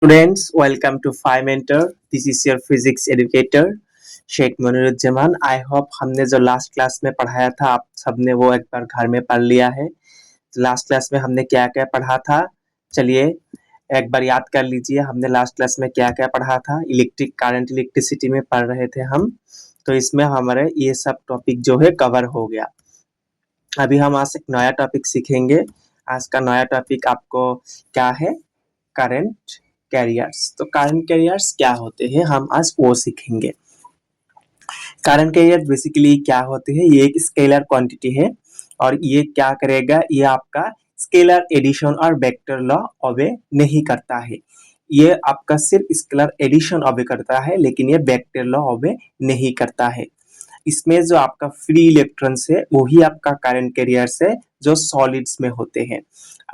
Students, welcome to Phi Mentor. This is your physics educator Sheikh Maniruzzaman. I hope हमने जो last class में पढ़ाया था आप सबने वो एक बार घर में पढ़ लिया है। लास्ट क्लास में हमने क्या क्या पढ़ा था, चलिए एक बार याद कर लीजिए। हमने लास्ट क्लास में क्या क्या पढ़ा था। इलेक्ट्रिक करंट, इलेक्ट्रिसिटी में पढ़ रहे थे हम, तो इसमें हमारे ये सब टॉपिक जो है कवर हो गया। अभी हम आज एक नया टॉपिक सीखेंगे। आज का नया टॉपिक आपको क्या है, करंट कैरियर्स। तो करंट कैरियर्स क्या होते हैं हम आज वो सीखेंगे। करंट कैरियर बेसिकली क्या होते हैं, ये एक स्केलर क्वांटिटी है और ये क्या करेगा, ये आपका स्केलर एडिशन और वेक्टर लॉ ओबे नहीं करता है। ये आपका सिर्फ स्केलर एडिशन ओबे करता है, लेकिन ये वेक्टर लॉ ओबे नहीं करता है। इसमें जो आपका फ्री इलेक्ट्रॉन्स है वही आपका करंट कैरियर्स है जो सॉलिड्स में होते हैं।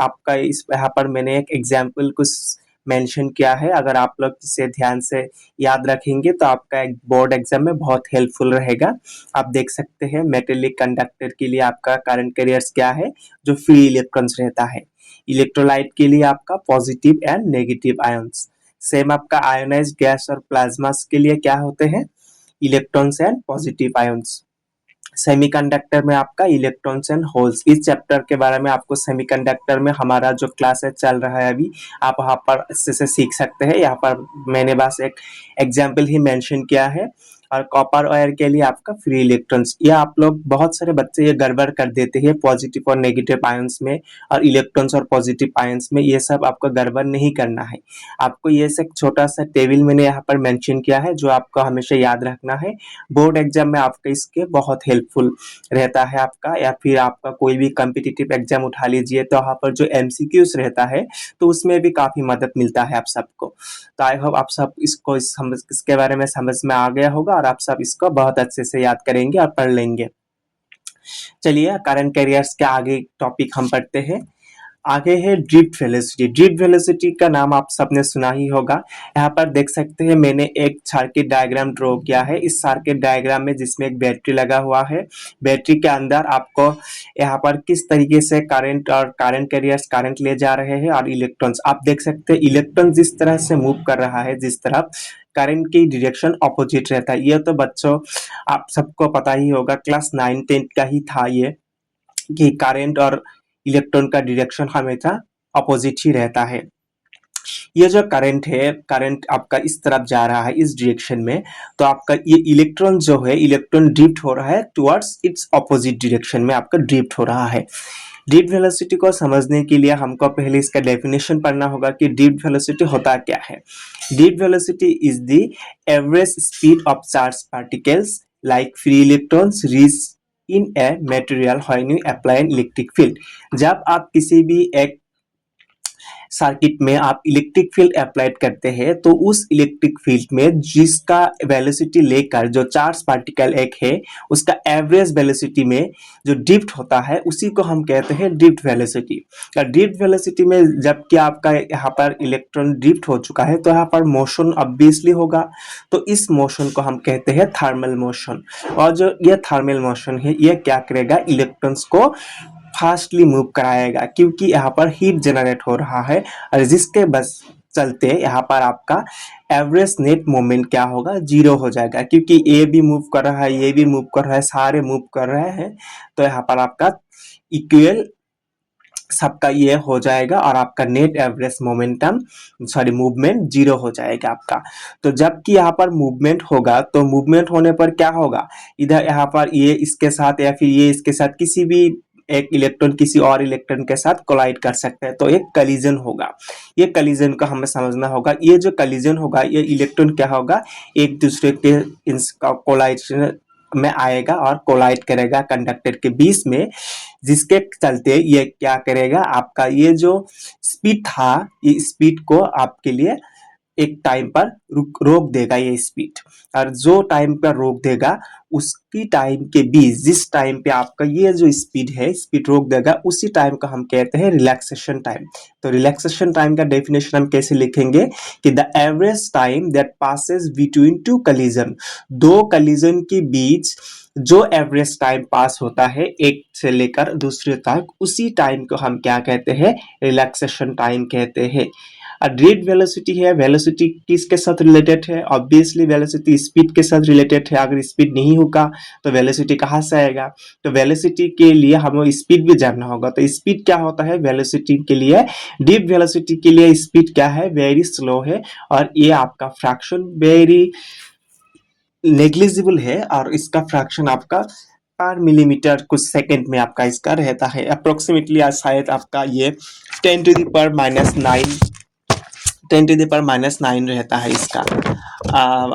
आपका इस यहाँ पर मैंने एक एग्जाम्पल कुछ मेंशन किया है। अगर आप लोग इसे ध्यान से याद रखेंगे तो आपका एक बोर्ड एग्जाम में बहुत हेल्पफुल रहेगा। आप देख सकते हैं मेटेलिक कंडक्टर के लिए आपका करंट कैरियर्स क्या है, जो फ्री इलेक्ट्रॉन्स रहता है। इलेक्ट्रोलाइट के लिए आपका positive and negative ions. Same आपका आयोनाइज्ड गैस और प्लाज्मास के लिए क्या होते हैं, electrons and positive ions. Semiconductor में आपका इलेक्ट्रॉन्स एंड होल्स। इस चैप्टर के बारे में आपको सेमीकंडक्टर में हमारा जो क्लासेस चल रहा है अभी, आप वहाँ पर अच्छे से सीख सकते हैं। यहाँ पर मैंने बस एक एग्जाम्पल ही मेंशन किया है। और कॉपर वायर के लिए आपका फ्री इलेक्ट्रॉन्स। ये आप लोग बहुत सारे बच्चे ये गड़बड़ कर देते हैं पॉजिटिव और नेगेटिव आयंस में और इलेक्ट्रॉन्स और पॉजिटिव आयंस में। ये सब आपको गड़बड़ नहीं करना है। आपको ये एक छोटा सा टेबल मैंने यहाँ पर मेंशन किया है जो आपको हमेशा याद रखना है। बोर्ड एग्जाम में आपका इसके बहुत हेल्पफुल रहता है आपका, या फिर आपका कोई भी कॉम्पिटिटिव एग्जाम उठा लीजिए तो वहाँ पर जो एमसीक्यूज रहता है तो उसमें भी काफी मदद मिलता है आप सबको। तो आई होप आप सब इसको इसके बारे में समझ में आ गया होगा और आप सब इसको बहुत अच्छे से याद करेंगे और पढ़ लेंगे। चलिए करंट कैरियर्स के आगे टॉपिक हम पढ़ते हैं। आगे है ड्रिफ्ट वेलोसिटी। ड्रिफ्ट वेलोसिटी का नाम आप सबने सुना ही होगा। यहाँ पर देख सकते हैं मैंने एक सर्किट डायग्राम ड्रॉ किया है। इस सर्किट डायग्राम में जिसमें एक बैटरी लगा हुआ है, बैटरी के अंदर आपको यहाँ पर किस तरीके से करंट और करंट कैरियर्स करंट ले जा रहे हैं और इलेक्ट्रॉन्स आप देख सकते हैं। इलेक्ट्रॉन जिस तरह से मूव कर रहा है, जिस तरफ करंट की डायरेक्शन ऑपोजिट रहता है। ये तो बच्चों आप सबको पता ही होगा, क्लास 9-10 का ही था ये, कि करंट और इलेक्ट्रॉन का डायरेक्शन हमेशा अपोजिट ही रहता है। ये जो करंट है, करंट आपका इस तरफ जा रहा है इस डायरेक्शन में, तो आपका ये इलेक्ट्रॉन जो है, इलेक्ट्रॉन ड्रिफ्ट हो रहा है टुवर्ड्स इट्स अपोजिट डायरेक्शन में आपका ड्रिफ्ट हो रहा है। ड्रिफ्ट वेलोसिटी को समझने के लिए हमको पहले इसका डेफिनेशन पढ़ना होगा कि ड्रिफ्ट वेलोसिटी होता क्या है। Drift velocity is the average speed of charge particles like free electrons reach in a material when you apply an electric field. जब आप किसी भी एक सर्किट में आप इलेक्ट्रिक फील्ड अप्लाइड करते हैं तो उस इलेक्ट्रिक फील्ड में जिसका वेलोसिटी लेकर जो चार्ज पार्टिकल एक है उसका एवरेज वेलोसिटी में जो ड्रिफ्ट होता है उसी को हम कहते हैं ड्रिफ्ट वेलोसिटी। और ड्रिफ्ट वेलोसिटी में जबकि आपका यहाँ पर इलेक्ट्रॉन ड्रिफ्ट हो चुका है तो यहाँ पर मोशन ऑब्वियसली होगा, तो इस मोशन को हम कहते हैं थर्मल मोशन। और जो ये थर्मल मोशन है ये क्या करेगा, इलेक्ट्रॉन्स को फास्टली मूव कराएगा, क्योंकि यहाँ पर हीट जनरेट हो रहा है और जिसके बस चलते यहाँ पर आपका एवरेज नेट मोमेंट क्या होगा, जीरो हो जाएगा। क्योंकि ए भी मूव कर रहा है, ये भी मूव कर रहा है, सारे मूव कर रहे हैं, तो यहाँ पर आपका इक्वल सबका ये हो जाएगा और आपका net average momentum movement zero हो जाएगा आपका। तो जबकि यहाँ पर मूवमेंट होगा तो मूवमेंट होने पर क्या होगा, इधर यहाँ पर ये इसके साथ या फिर ये इसके साथ किसी भी एक इलेक्ट्रॉन किसी और इलेक्ट्रॉन के साथ कोलाइड कर सकते हैं, तो एक कलिजन होगा। ये कलिजन को हमें समझना होगा। ये जो कलिजन होगा ये इलेक्ट्रॉन क्या होगा, एक दूसरे के इनका कोलाइड में आएगा और कोलाइड करेगा कंडक्टर के बीच में, जिसके चलते ये क्या करेगा, आपका ये जो स्पीड था ये स्पीड को आपके लिए एक टाइम पर रोक देगा ये स्पीड। और जो टाइम पर रोक देगा उसकी टाइम के बीच जिस टाइम पे आपका ये जो स्पीड है स्पीड रोक देगा उसी टाइम को हम कहते हैं रिलैक्सेशन टाइम। तो रिलैक्सेशन टाइम का डेफिनेशन हम कैसे लिखेंगे कि the average time that passes between two collision, दो कलिजन के बीच जो एवरेज टाइम पास होता है एक से लेकर दूसरे तक, उसी टाइम को हम क्या कहते हैं, रिलैक्सेशन टाइम कहते हैं। और ड्रिफ्ट वेलोसिटी है, वेलोसिटी किसके साथ रिलेटेड है? ऑब्वियसली वेलोसिटी स्पीड के साथ रिलेटेड है। अगर स्पीड नहीं होगा तो वेलोसिटी कहाँ से आएगा? तो वेलोसिटी के लिए हमें स्पीड भी जानना होगा। तो स्पीड क्या होता है वेलोसिटी के लिए? ड्रिफ्ट वेलोसिटी के लिए स्पीड क्या है? वेरी स्लो है, और ये आपका फ्रैक्शन वेरी नेग्लिजिबल है, और इसका फ्रैक्शन आपका पर मिलीमीटर कुछ सेकंड में आपका इसका रहता है। अप्रोक्सीमेटली शायद आपका ये 10⁻⁹ 10⁻⁹ रहता है इसका।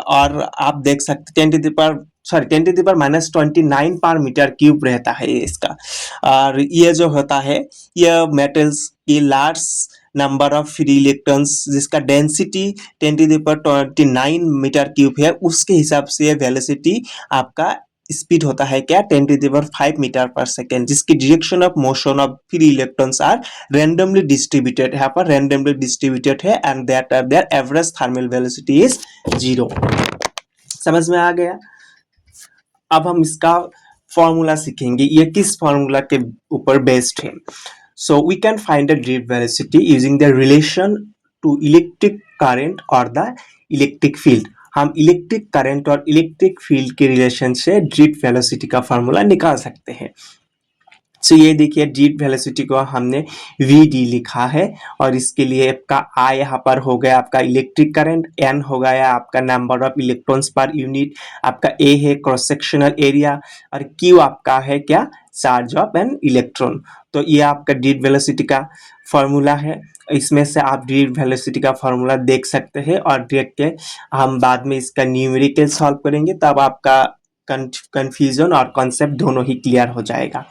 और आप देख सकते 10⁻29 पर मीटर क्यूब रहता है इसका। और ये जो होता है ये मेटल्स की large number of free electrons जिसका डेंसिटी 10⁻29 मीटर क्यूब है, उसके हिसाब से वेलोसिटी आपका स्पीड होता है क्या? 10⁵ मीटर पर सेकेंड, जिसकी direction of motion of free electrons are randomly distributed. यहाँ पर रैंडमली डिस्ट्रीब्यूटेड है and that their average thermal velocity is 0। समझ में आ गया? अब हम इसका फॉर्मूला सीखेंगे, ये किस फॉर्मूला के ऊपर बेस्ड है। So we can find the drift velocity using the relation to electric current और द इलेक्ट्रिक फील्ड। हम इलेक्ट्रिक करंट और इलेक्ट्रिक फील्ड के रिलेशन से ड्रिफ्ट वेलोसिटी का फॉर्मूला निकाल सकते हैं। सो ये देखिए ड्रिफ्ट वेलोसिटी को हमने Vd लिखा है, और इसके लिए आपका I यहाँ पर हो गया आपका इलेक्ट्रिक करंट, N हो गया आपका number of electrons per unit, आपका A है क्रॉस सेक्शनल एरिया, और Q आपका है क्या? Charge of an electron. तो ये आपका ड्रिफ्ट वेलोसिटी का फॉर्मूला है। इसमें से आप ड्रिफ्ट वेलोसिटी का फॉर्मूला देख सकते हैं, और देख के हम बाद में इसका न्यूमेरिकल सॉल्व करेंगे, तब आपका कंफ्यूजन और कॉन्सेप्ट दोनों ही क्लियर हो जाएगा।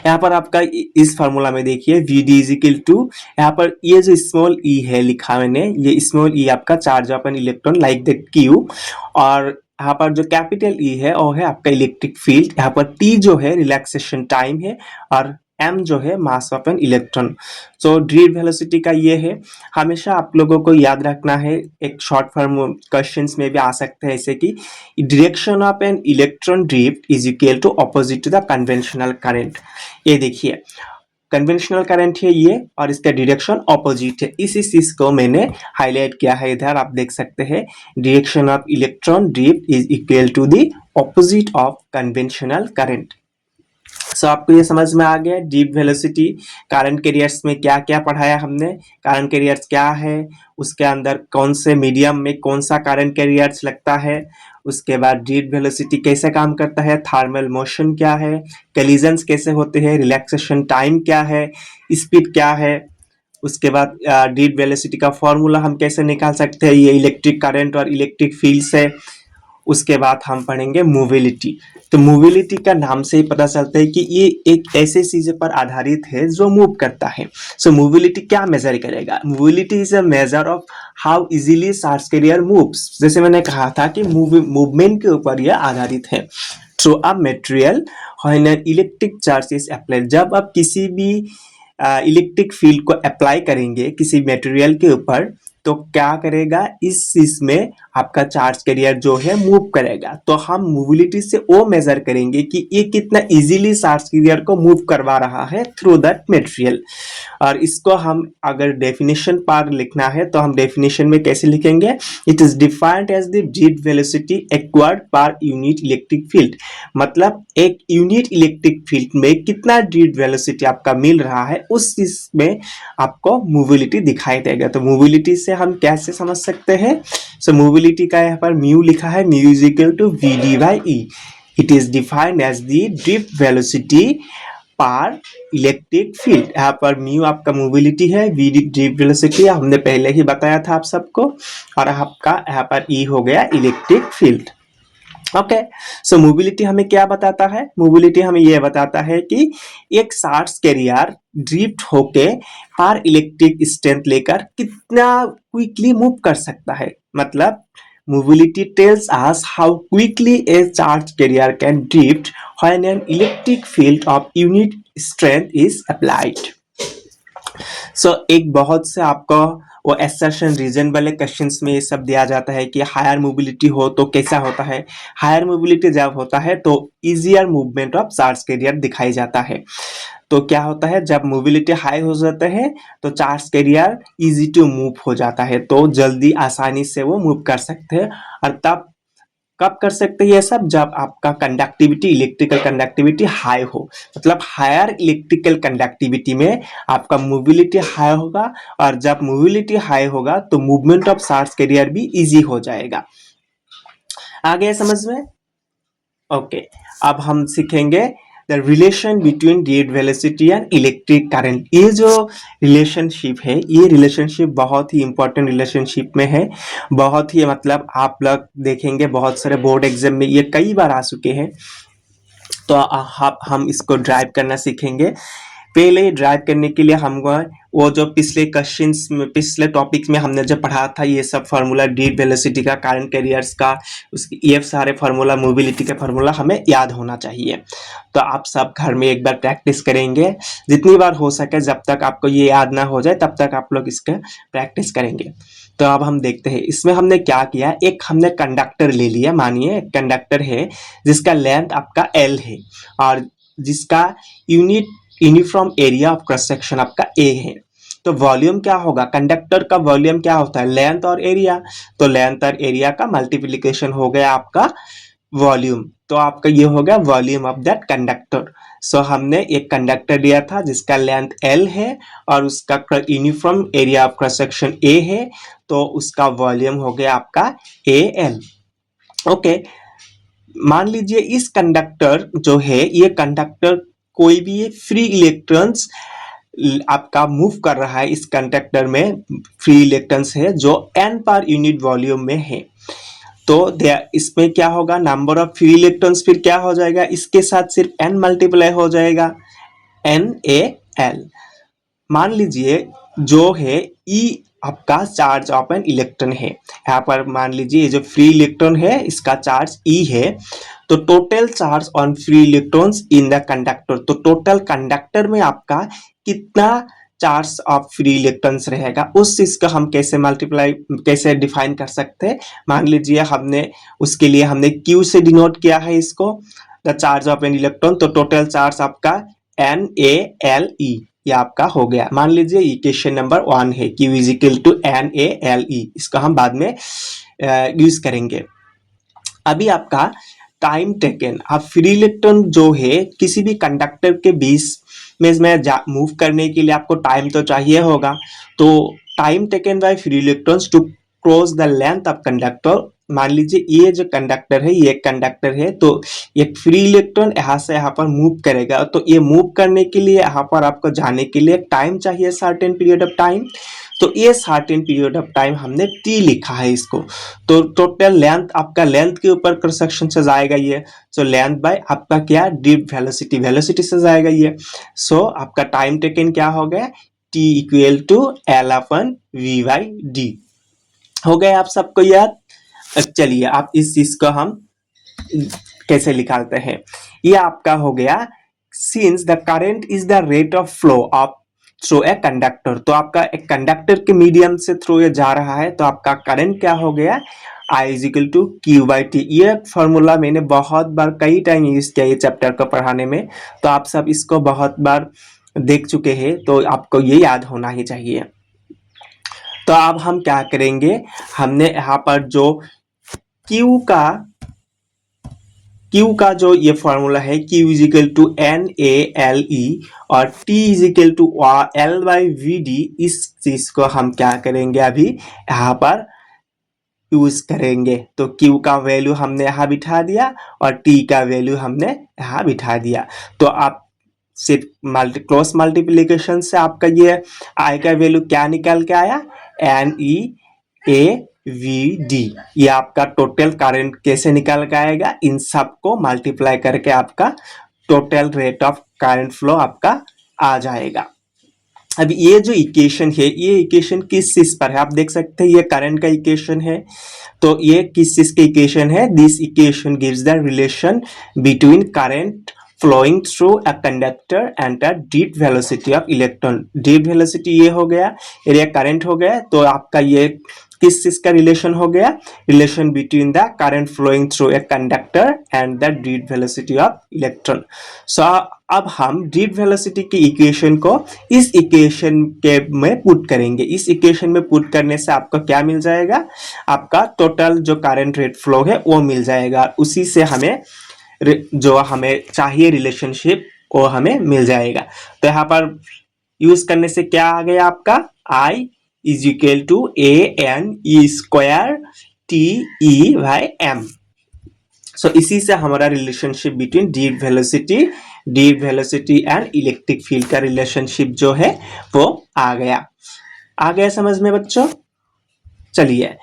यहाँ पर आपका इस फार्मूला में देखिए Vd इज इक्वल टू, यहाँ पर ये जो स्मॉल e है लिखा मैंने, ये स्मॉल e आपका charge of an electron like the Q, और यहाँ पर जो कैपिटल E है वो है आपका इलेक्ट्रिक फील्ड, यहाँ पर T जो है रिलैक्सेशन टाइम है, और m जो है mass of an electron. So drift velocity का ये है। हमेशा आप लोगों को याद रखना है, एक शॉर्ट फॉर्म क्वेश्चंस में भी आ सकते हैं ऐसे कि direction of an electron drift is equal to opposite to the conventional current. ये देखिए कन्वेंशनल करंट है ये, और इसका डायरेक्शन ऑपोजिट है। इसी चीज को मैंने हाईलाइट किया है इधर, आप देख सकते हैं direction of electron drift is equal to the opposite of conventional current. So आपको ये समझ में आ गया ड्रिफ्ट वेलोसिटी। करंट कैरियर्स में क्या क्या पढ़ाया हमने, करंट कैरियर्स क्या है, उसके अंदर कौन से मीडियम में कौन सा करंट कैरियर्स लगता है, उसके बाद ड्रिफ्ट वेलोसिटी कैसे काम करता है, थर्मल मोशन क्या है, कोलिजन्स कैसे होते हैं, रिलैक्सेशन टाइम क्या है, स्पीड क्या है, उसके बाद ड्रिफ्ट वेलोसिटी का फॉर्मूला हम कैसे निकाल सकते हैं ये इलेक्ट्रिक करंट और इलेक्ट्रिक फील्ड से। उसके बाद हम पढ़ेंगे मोबिलिटी। तो मोबिलिटी का नाम से ही पता चलता है कि ये एक ऐसे चीज पर आधारित है जो मूव करता है। सो मोबिलिटी क्या मेजर करेगा? Mobility is a measure of how easily charge carrier moves. जैसे मैंने कहा था कि मूवमेंट के ऊपर यह आधारित है। Through a material when an electric charge is applied, जब आप किसी भी इलेक्ट्रिक फील्ड को अप्लाई करेंगे किसी मटेरियल के ऊपर, तो क्या करेगा, इस चीज में आपका चार्ज कैरियर जो है मूव करेगा। तो हम मोबिलिटी से वो मेजर करेंगे कि ये कितना इजीली चार्ज कैरियर को मूव करवा रहा है थ्रू दैट मटेरियल। और इसको हम अगर डेफिनेशन पर लिखना है तो हम डेफिनेशन में कैसे लिखेंगे, it is defined as the drift velocity acquired per unit electric field. मतलब एक यूनिट इलेक्ट्रिक फील्ड में कितना ड्रिफ्ट वेलोसिटी आपका मिल रहा है, उस चीज में आपको मोबिलिटी दिखाई देगा। तो मोबिलिटी से हम कैसे समझ सकते हैं? सो मोबिलिटी का यहाँ पर म्यू लिखा है, mu is equal to Vd/E। It is defined as the drift velocity per electric field. यहाँ पर म्यू आपका मोबिलिटी है, Vd ड्रिफ्ट वेलोसिटी हमने पहले ही बताया था आप सबको, और आपका यहाँ पर E हो गया इलेक्ट्रिक फील्ड। ओके, सो मोबिलिटी हमें क्या बताता है? मोबिलिटी हमें यह बताता है कि एक चार्ज कैरियर ड्रिफ्ट होके पर इलेक्ट्रिक स्ट्रेंथ लेकर कितना क्विकली मूव कर सकता है। मतलब mobility tells us how quickly a charge carrier can drift when an electric field of unit strength is applied. So एक बहुत से आपको वो assertion रीजन वाले क्वेश्चंस में ये सब दिया जाता है कि हायर मोबिलिटी हो तो कैसा होता है। हायर मोबिलिटी जब होता है तो easier movement of charge carrier दिखाई जाता है। तो क्या होता है, जब मोबिलिटी हाई हो जाता है तो charge carrier easy to move हो जाता है, तो जल्दी आसानी से वो मूव कर सकते हैं। और तब कब कर सकते हैं ये सब, जब आपका कंडक्टिविटी, इलेक्ट्रिकल कंडक्टिविटी हाई हो, मतलब हायर इलेक्ट्रिकल कंडक्टिविटी में आपका मोबिलिटी हाई होगा, और जब मोबिलिटी हाई होगा तो मूवमेंट ऑफ चार्ज कैरियर भी इजी हो जाएगा। आ गया समझ में? ओके, अब हम सीखेंगे the relation between red velocity and electric current. ये जो रिलेशनशिप है, ये रिलेशनशिप बहुत ही इंपॉर्टेंट रिलेशनशिप में है, बहुत ही, मतलब आप लोग देखेंगे बहुत सारे बोर्ड एग्जाम में ये कई बार आ चुके हैं। तो हम इसको ड्राइव करना सीखेंगे। पहले ड्राइव करने के लिए हम वो जो पिछले क्वेश्चंस में, पिछले टॉपिक में हमने जो पढ़ा था, ये सब फार्मूला, ड्रीड वेलोसिटी का, करंट कैरियर्स का, उसकी ये सारे फार्मूला, मोबिलिटी के फार्मूला हमें याद होना चाहिए। तो आप सब घर में एक बार प्रैक्टिस करेंगे, जितनी बार हो सके, जब तक आपको ये याद ना हो जाए तब तक आप लोग इसका प्रैक्टिस करेंगे। तो अब हम देखते हैं इसमें हमने क्या किया। एक हमने कंडक्टर ले लिया, मानिए कंडक्टर है जिसका लेंथ आपका L है और जिसका uniform area of cross section आपका A है। तो वॉल्यूम क्या होगा, कंडक्टर का वॉल्यूम क्या होता है, लेंथ और एरिया। तो लेंथ और एरिया का मल्टीप्लिकेशन हो गया आपका वॉल्यूम, तो आपका ये हो गया वॉल्यूम ऑफ दैट कंडक्टर। सो हमने एक कंडक्टर लिया था जिसका लेंथ L है और उसका uniform area of cross section A है, तो उसका वॉल्यूम हो गया आपका AL। ओके, मान लीजिए इस कंडक्टर जो है, ये कंडक्टर कोई भी फ्री इलेक्ट्रॉन्स आपका मूव कर रहा है, इस कंडक्टर में फ्री इलेक्ट्रॉन्स है जो n पर यूनिट वॉल्यूम में है। तो इसमें क्या होगा, नंबर ऑफ फ्री इलेक्ट्रॉन्स फिर क्या हो जाएगा, इसके साथ सिर्फ n मल्टीप्लाई हो जाएगा, NaL। मान लीजिए जो है E आपका चार्ज ऑफ एन इलेक्ट्रॉन है, यहाँ पर मान लीजिए ये जो फ्री इलेक्ट्रॉन है इसका चार्ज E है। तो total charge on free electrons in the conductor, तो टोटल कंडक्टर में आपका कितना चार्ज ऑफ फ्री इलेक्ट्रॉन्स रहेगा, उस चीज का हम कैसे मल्टीप्लाई, कैसे डिफाइन कर सकते हैं। मान लीजिए हमने उसके लिए हमने Q से डिनोट किया है इसको, the charge of an electron, तो टोटल चार्ज आपका NaLe ये आपका हो गया। मान लीजिए इक्वेशन नंबर 1 है, Q is equal to NaLe, इसका हम बाद में यूज करेंगे। अभी आपका टाइम टेकन, आप फ्री इलेक्ट्रॉन जो है किसी भी कंडक्टर के बीच में मूव करने के लिए आपको टाइम तो चाहिए होगा, तो time taken by free electrons to cross the length of conductor. मान लीजिए ये जो कंडक्टर है, ये कंडक्टर है, तो एक फ्री इलेक्ट्रॉन यहाँ से यहाँ पर मूव करेगा, तो ये मूव करने के लिए यहाँ पर आपको जाने के लिए टाइम चाहिए, सर्टेन पीरियड ऑफ टाइम। तो ये सर्टेन पीरियड ऑफ टाइम हमने T लिखा है इसको। तो टोटल लेंथ, आपका लेंथ के ऊपर क्रॉस सेक्शन से जाएगा ये, सो लेंथ बाय आपका क्या, ड्रिफ्ट वेलोसिटी, वेलोसिटी से जाएगा ये। सो आपका टाइम टेकन क्या हो गया, T इक्वल टू L/V/d। हो गया आप सबको याद। चलिए आप इस चीज को हम कैसे निकालते हैं, ये आपका हो गया, since the current is the rate of flow of through a conductor, तो आपका एक कंडक्टर के मीडियम से थ्रू ये जा रहा है, तो आपका करंट क्या हो गया, I is equal to Q/T। ये फॉर्मूला मैंने बहुत बार, कई टाइम यूज किया ये चैप्टर को पढ़ाने में, तो आप सब इसको बहुत बार देख चुके हैं, तो आपको ये याद होना ही चाहिए। तो अब हम क्या करेंगे, हमने यहाँ पर जो Q का जो ये फॉर्मूला है, Q is equal to NaLe और T is equal to L/V/d, इस चीज को हम क्या करेंगे, अभी यहाँ पर यूज करेंगे। तो Q का वैल्यू हमने यहाँ बिठा दिया और T का वैल्यू हमने यहाँ बिठा दिया। तो आप सिर्फ क्रॉस मल्टीप्लीकेशन से आपका ये I का वैल्यू क्या निकल के आया, NeAVD। ये आपका टोटल करंट कैसे निकल के आएगा, इन सबको मल्टीप्लाई करके आपका total rate of current flow आपका आ जाएगा। अब ये जो इक्वेशन है, ये इक्वेशन किस चीज पर है, आप देख सकते हैं ये करंट का इक्वेशन है, तो ये किस चीज का इक्वेशन है, this equation gives the relation between current flowing through a conductor and the drift velocity of electron. Drift velocity ये हो गया, एरिया करंट हो गया, तो आपका ये किस चीज का रिलेशन हो गया, relation between the current flowing through a conductor and the drift velocity of electron. So अब हम ड्रीड वेलोसिटी की इक्वेशन को इस इक्वेशन के में पुट करेंगे। इस इक्वेशन में पुट करने से आपको क्या मिल जाएगा, आपका टोटल जो करंट रेट फ्लो है वो मिल जाएगा। उसी से हमें जो हमें चाहिए रिलेशनशिप वो हमें मिल जाएगा। तो यहाँ पर यूज करने से क्या आ गया आपका, I is equal to ANE² TE/m। So इसी से हमारा relationship between drift velocity and electric field का रिलेशनशिप जो है वो आ गया समझ में बच्चों। चलिए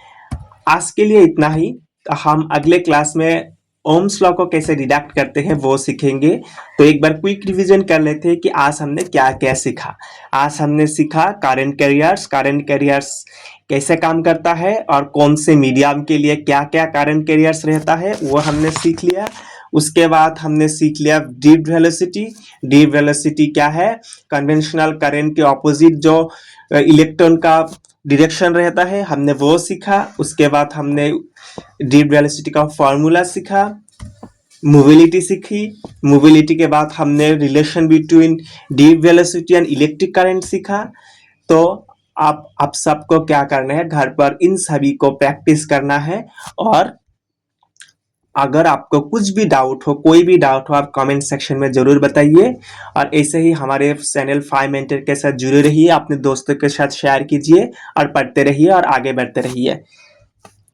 आज के लिए इतना ही। हम अगले क्लास में ओम्स लॉ को कैसे डिडक्ट करते हैं वो सीखेंगे। तो एक बार क्विक रिवीजन कर लेते हैं कि आज हमने क्या क्या सीखा। आज हमने सीखा करंट कैरियर्स कैसे काम करता है और कौन से मीडियम के लिए क्या क्या करंट कैरियर्स रहता है वो हमने सीख लिया। उसके बाद हमने सीख लिया ड्रीड वेलोसिटी क्या है, कन्वेंशनल करंट के ऑपोजिट जो इलेक्ट्रॉन का डायरेक्शन रहता है हमने वो सीखा। उसके बाद हमने ड्रीड वेलोसिटी का फॉर्मूला सीखा, मोबिलिटी सीखी। मोबिलिटी के बाद हमने relation between drift velocity and electric current सीखा। तो आप सबको क्या करना है, घर पर इन सभी को प्रैक्टिस करना है। और अगर आपको कुछ भी डाउट हो, कोई भी डाउट हो, आप कमेंट सेक्शन में जरूर बताइए। और ऐसे ही हमारे चैनल 5 मेंटर के साथ जुड़े रहिए, अपने दोस्तों के साथ शेयर कीजिए और पढ़ते रहिए और आगे बढ़ते रहिए।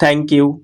Thank you.